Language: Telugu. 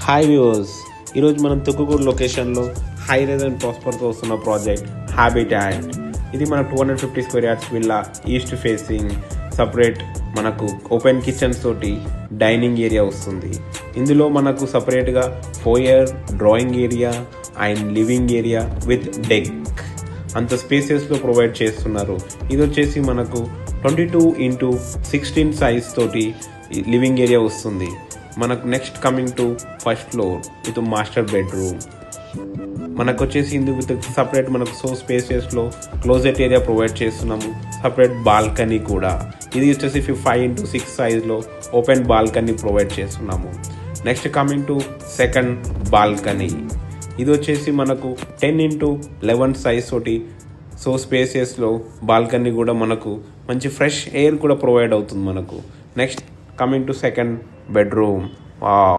హాయ్ వ్యూవర్స్, ఈరోజు మనం తుక్కుగూరు లొకేషన్లో హై రైజ్ అండ్ ప్రాస్పర్తో వస్తున్న ప్రాజెక్ట్ హ్యాబిటాట్. ఇది మన 250 square yards villa, east facing, separate మనకు ఓపెన్ కిచెన్స్ తోటి డైనింగ్ ఏరియా వస్తుంది. ఇందులో మనకు సపరేట్గా foyer, drawing area and living area with deck అంత స్పేసెస్లో ప్రొవైడ్ చేస్తున్నారు. ఇది వచ్చేసి మనకు 22x16 సైజ్ తోటి లివింగ్ ఏరియా వస్తుంది. మనకు next coming to first floor with master bedroom. మనకు వచ్చేసి ఇందుకు విత్ సపరేట్ మనకు స్పేసెస్లో క్లోజెట్ ఏరియా ప్రొవైడ్ చేస్తున్నాము. సపరేట్ బాల్కనీ కూడా, ఇది వచ్చేసి 5x6 సైజ్లో ఓపెన్ బాల్కనీ ప్రొవైడ్ చేస్తున్నాము. Next coming to second balcony. ఇది వచ్చేసి మనకు 10x11 సైజ్ తోటి స్పేసెస్లో బాల్కనీ కూడా మనకు మంచి ఫ్రెష్ ఎయిర్ కూడా ప్రొవైడ్ అవుతుంది మనకు. Next coming to second bedroom.